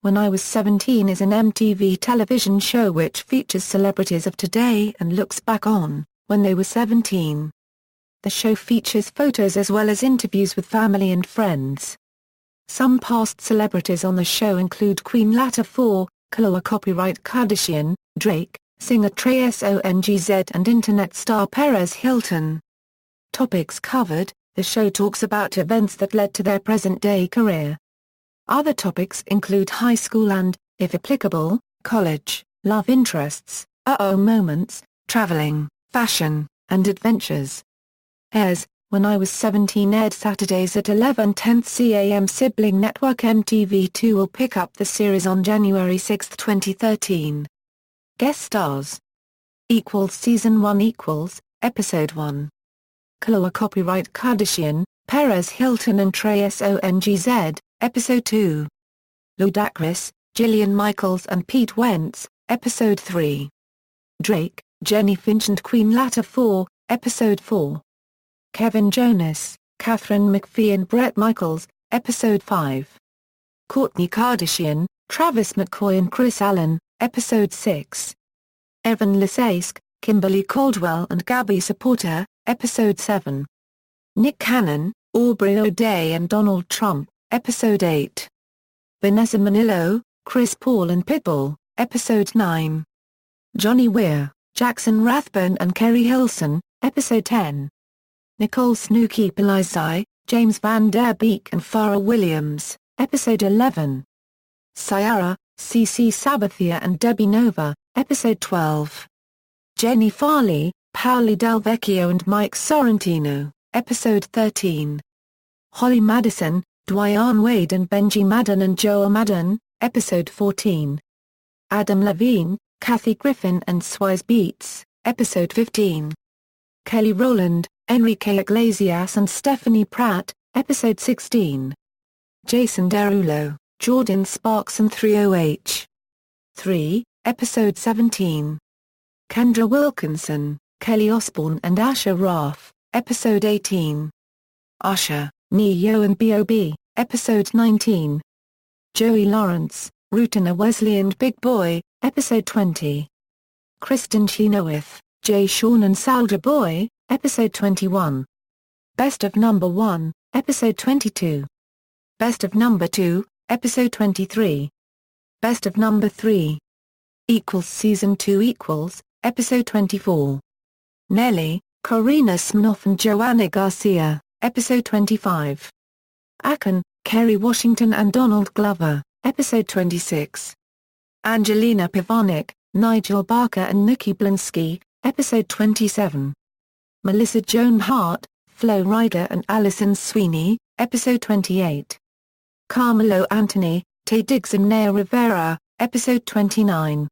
When I Was 17 is an MTV television show which features celebrities of today and looks back on when they were 17. The show features photos as well as interviews with family and friends. Some past celebrities on the show include Queen Latifah, Khloé Kardashian, Drake, singer Trey Songz and internet star Perez Hilton. Topics covered: the show talks about events that led to their present-day career. Other topics include high school and, if applicable, college, love interests, moments, traveling, fashion, and adventures. Airs: When I Was 17 aired Saturdays at 11:10 c.am. Sibling network MTV2 will pick up the series on January 6, 2013. Guest stars: Season 1 Episode 1. Khloé Kardashian, Perez Hilton and Trey Songz, Episode 2. Ludacris, Jillian Michaels and Pete Wentz, Episode 3. Drake, Jenny Finch and Queen Latifah, Episode 4. Kevin Jonas, Catherine McPhee and Bret Michaels, Episode 5. Kourtney Kardashian, Travis McCoy and Chris Allen, Episode 6. Evan Lisaisk, Kimberly Caldwell and Gabby Supporter, Episode 7. Nick Cannon, Aubrey O'Day and Donald Trump, Episode 8. Vanessa Manillo, Chris Paul and Pitbull, Episode 9. Johnny Weir, Jackson Rathbone and Kerry Hilson, Episode 10. Nicole Snooki Pelosi, James Van Der Beek and Pharrell Williams, Episode 11. Ciara, CeCe Sabathia and Debbie Nova, Episode 12. Jenny Farley, Pauli Del Vecchio and Mike Sorrentino, Episode 13. Holly Madison, Dwayne Wade and Benji Madden and Joel Madden, Episode 14. Adam Levine, Kathy Griffin and Swizz Beatz, Episode 15. Kelly Rowland, Enrique Iglesias and Stephanie Pratt, Episode 16. Jason Derulo, Jordan Sparks and 30H. 3, Episode 17. Kendra Wilkinson, Kelly Osbourne and Asher Raff, Episode 18. Usher, Ne-Yo and B.O.B., Episode 19. Joey Lawrence, Rutina Wesley and Big Boy, Episode 20. Kristen Chenoweth, Jay Sean and Soulja Boy, Episode 21. Best of Number 1, Episode 22. Best of Number 2, Episode 23. Best of Number 3. Season 2 Episode 24. Nelly, Corina Smirnoff and Joanna Garcia, Episode 25. Akon, Kerry Washington and Donald Glover, Episode 26. Angelina Pivanik, Nigel Barker and Nikki Blinsky, Episode 27. Melissa Joan Hart, Flo Rida and Alison Sweeney, Episode 28. Carmelo Anthony, Taye Diggs and Naya Rivera, Episode 29.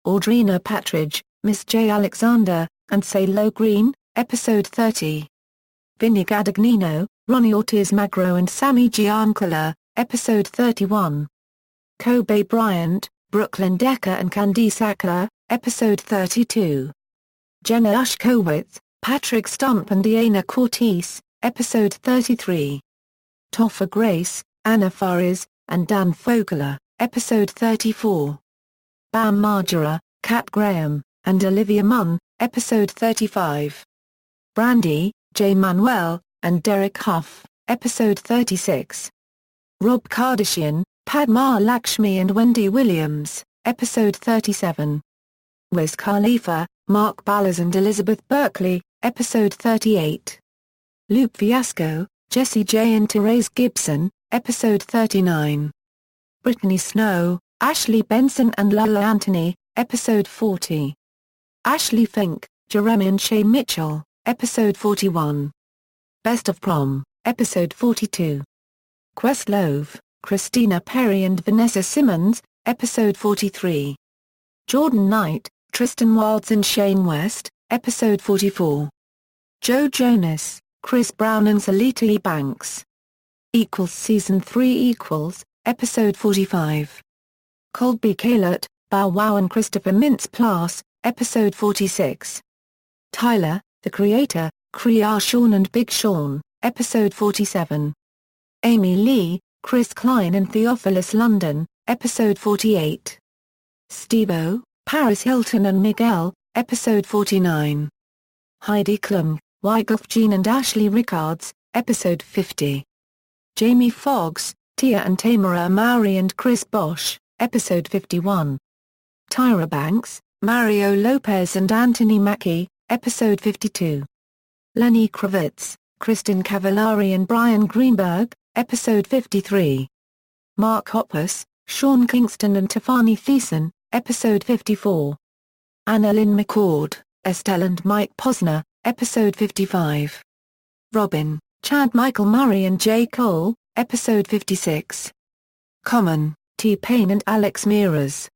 Audrina Patridge, Miss J. Alexander, and CeeLo Green, Episode 30. Vinny Gadagnino, Ronnie Ortiz Magro and Sammy Giancola, Episode 31. Kobe Bryant, Brooklyn Decker and Candice Ackler, Episode 32. Jenna Ushkowitz, Patrick Stump and Deanna Cortese, Episode 33. Topher Grace, Anna Faris, and Dan Fogler, Episode 34. Bam Margera, Kat Graham, and Olivia Munn, Episode 35. Brandy, J. Manuel, and Derek Huff, Episode 36. Rob Kardashian, Padma Lakshmi and Wendy Williams, Episode 37. Wiz Khalifa, Mark Ballas and Elizabeth Berkley, Episode 38. Luke Fiasco, Jessie J and Therese Gibson, Episode 39. Brittany Snow, Ashley Benson and Lala Anthony, Episode 40. Ashley Fink, Jeremy and Shay Mitchell, Episode 41. Best of Prom, Episode 42. Questlove, Christina Perry and Vanessa Simmons, Episode 43. Jordan Knight, Tristan Wilds and Shane West, Episode 44. Joe Jonas, Chris Brown and Salita E. Banks. Season 3 Episode 45. Colby Calert, Bow Wow and Christopher Mintz-Plasse, Episode 46. Tyler, The Creator, Sean and Big Sean, Episode 47. Amy Lee, Chris Klein and Theophilus London, Episode 48. Steve-O, Perez Hilton and Miguel, Episode 49. Heidi Klum, Wyclef Jean and Ashley Rickards, Episode 50. Jamie Foxx, Tia and Tamara Mowry and Chris Bosh, Episode 51. Tyra Banks, Mario Lopez and Anthony Mackie, Episode 52. Lenny Kravitz, Kristen Cavallari and Brian Greenberg, Episode 53. Mark Hoppus, Sean Kingston and Tiffany Thiessen, Episode 54. Anna Lynn McCord, Estelle and Mike Posner, Episode 55. Robin, Chad Michael Murray and J. Cole, Episode 56. Common, T-Pain and Alex Mears,